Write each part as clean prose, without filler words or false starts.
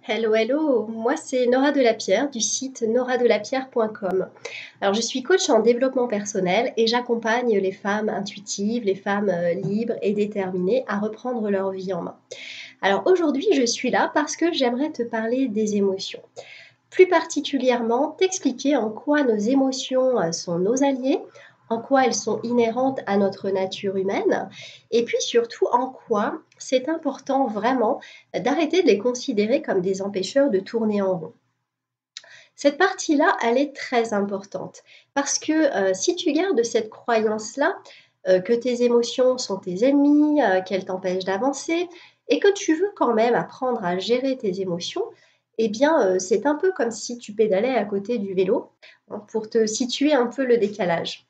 Hello, hello, moi c'est Nora Delapierre du site noradelapierre.com. Alors je suis coach en développement personnel et j'accompagne les femmes intuitives, les femmes libres et déterminées à reprendre leur vie en main. Alors aujourd'hui je suis là parce que j'aimerais te parler des émotions. Plus particulièrement, t'expliquer en quoi nos émotions sont nos alliés, en quoi elles sont inhérentes à notre nature humaine, et puis surtout en quoi c'est important vraiment d'arrêter de les considérer comme des empêcheurs de tourner en rond. Cette partie-là, elle est très importante parce que si tu gardes cette croyance-là, que tes émotions sont tes ennemis, qu'elles t'empêchent d'avancer et que tu veux quand même apprendre à gérer tes émotions, eh bien, c'est un peu comme si tu pédalais à côté du vélo, hein, pour te situer un peu le décalage.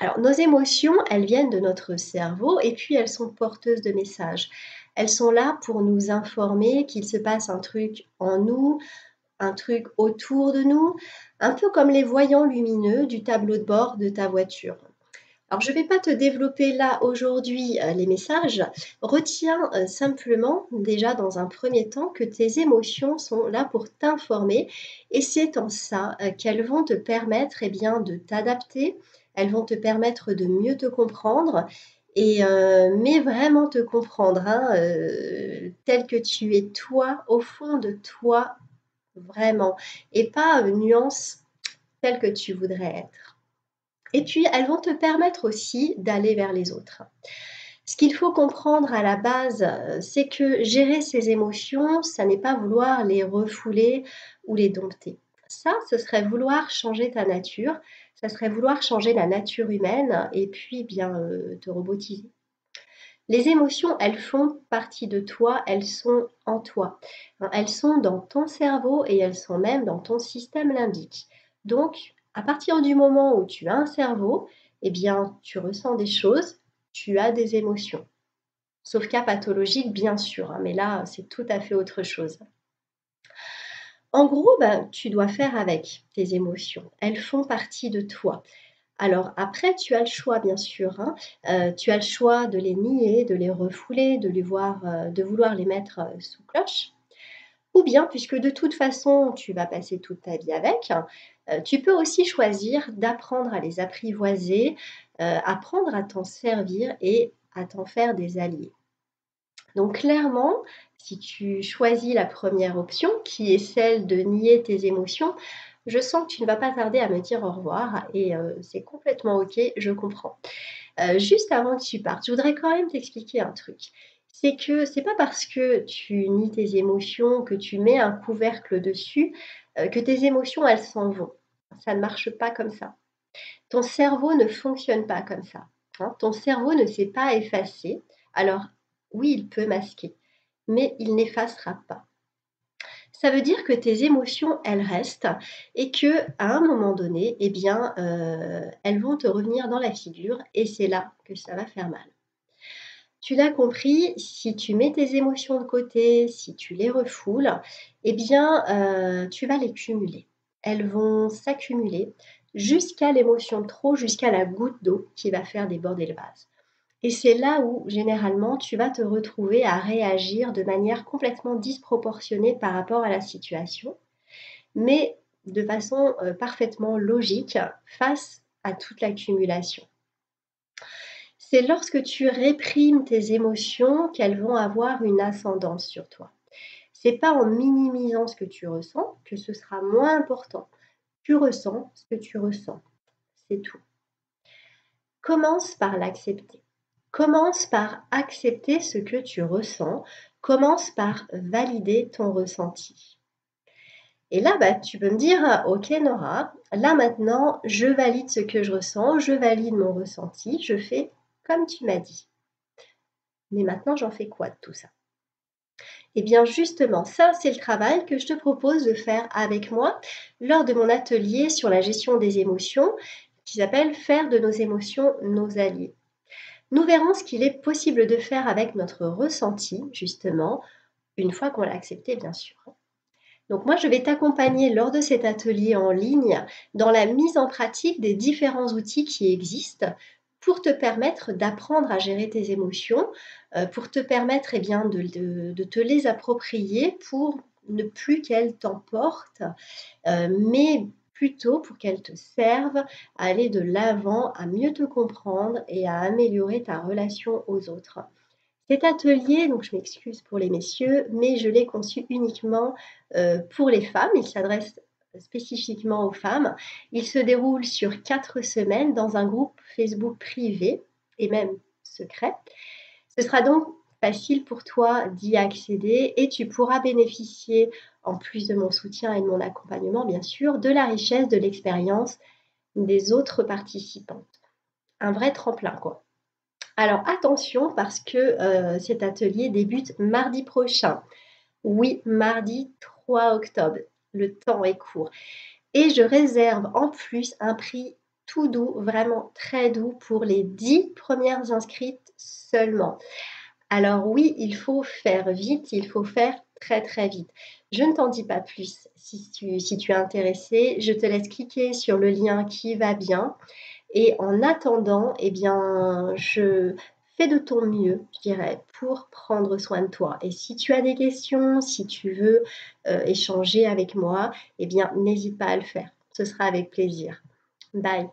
Alors, nos émotions, elles viennent de notre cerveau et puis elles sont porteuses de messages. Elles sont là pour nous informer qu'il se passe un truc en nous, un truc autour de nous, un peu comme les voyants lumineux du tableau de bord de ta voiture. Alors, je ne vais pas te développer là aujourd'hui les messages. Retiens simplement déjà dans un premier temps que tes émotions sont là pour t'informer et c'est en ça qu'elles vont te permettre bien, de t'adapter, elles vont te permettre de mieux te comprendre mais vraiment te comprendre hein, tel que tu es toi, au fond de toi, vraiment, et pas nuance telle que tu voudrais être. Et puis, elles vont te permettre aussi d'aller vers les autres. Ce qu'il faut comprendre à la base, c'est que gérer ses émotions, ça n'est pas vouloir les refouler ou les dompter. Ça, ce serait vouloir changer ta nature, ça serait vouloir changer la nature humaine et puis bien te robotiser. Les émotions, elles font partie de toi, elles sont en toi. Elles sont dans ton cerveau et elles sont même dans ton système limbique. Donc, à partir du moment où tu as un cerveau, eh bien, tu ressens des choses, tu as des émotions. Sauf cas pathologique, bien sûr, hein, mais là, c'est tout à fait autre chose. En gros, tu dois faire avec tes émotions. Elles font partie de toi. Alors après, tu as le choix, bien sûr, hein. Tu as le choix de les nier, de les refouler, de vouloir les mettre sous cloche. Ou bien, puisque de toute façon, tu vas passer toute ta vie avec, tu peux aussi choisir d'apprendre à les apprivoiser, apprendre à t'en servir et à t'en faire des alliés. Donc clairement, si tu choisis la première option, qui est celle de nier tes émotions, je sens que tu ne vas pas tarder à me dire au revoir et c'est complètement OK, je comprends. Juste avant que tu partes, je voudrais quand même t'expliquer un truc. C'est que c'est pas parce que tu nies tes émotions, que tu mets un couvercle dessus, que tes émotions, elles s'en vont. Ça ne marche pas comme ça. Ton cerveau ne fonctionne pas comme ça, hein. Ton cerveau ne s'est pas effacé. Alors oui, il peut masquer, mais il n'effacera pas. Ça veut dire que tes émotions, elles restent et qu'à un moment donné, eh bien, elles vont te revenir dans la figure et c'est là que ça va faire mal. Tu l'as compris, si tu mets tes émotions de côté, si tu les refoules, eh bien, tu vas les cumuler. Elles vont s'accumuler jusqu'à l'émotion de trop, jusqu'à la goutte d'eau qui va faire déborder le vase. Et c'est là où, généralement, tu vas te retrouver à réagir de manière complètement disproportionnée par rapport à la situation, mais de façon parfaitement logique face à toute l'accumulation. C'est lorsque tu réprimes tes émotions qu'elles vont avoir une ascendance sur toi. C'est pas en minimisant ce que tu ressens que ce sera moins important. Tu ressens ce que tu ressens, c'est tout. Commence par l'accepter. Commence par accepter ce que tu ressens. Commence par valider ton ressenti. Et là, tu peux me dire, ok Nora, là maintenant, je valide ce que je ressens, je valide mon ressenti, je fais comme tu m'as dit. Mais maintenant, j'en fais quoi de tout ça? Eh bien justement, ça c'est le travail que je te propose de faire avec moi lors de mon atelier sur la gestion des émotions qui s'appelle Faire de nos émotions nos alliés. Nous verrons ce qu'il est possible de faire avec notre ressenti, justement, une fois qu'on l'a accepté, bien sûr. Donc moi, je vais t'accompagner lors de cet atelier en ligne dans la mise en pratique des différents outils qui existent pour te permettre d'apprendre à gérer tes émotions, pour te permettre de te les approprier pour ne plus qu'elles t'emportent, mais plutôt pour qu'elles te servent à aller de l'avant, à mieux te comprendre et à améliorer ta relation aux autres. Cet atelier, donc je m'excuse pour les messieurs, mais je l'ai conçu uniquement, pour les femmes. Il s'adresse spécifiquement aux femmes. Il se déroule sur 4 semaines dans un groupe Facebook privé et même secret. Ce sera donc facile pour toi d'y accéder et tu pourras bénéficier, en plus de mon soutien et de mon accompagnement bien sûr, de la richesse de l'expérience des autres participantes. Un vrai tremplin quoi. Alors attention parce que, cet atelier débute mardi prochain. Oui, mardi 3 octobre. Le temps est court et je réserve en plus un prix tout doux, vraiment très doux pour les 10 premières inscrites seulement. Alors oui, il faut faire vite, il faut faire très, très vite. Je ne t'en dis pas plus si tu es intéressé. Je te laisse cliquer sur le lien qui va bien et en attendant, eh bien, je fais de ton mieux, je dirais, pour prendre soin de toi. Et si tu as des questions, si tu veux, échanger avec moi, eh bien, n'hésite pas à le faire. Ce sera avec plaisir. Bye.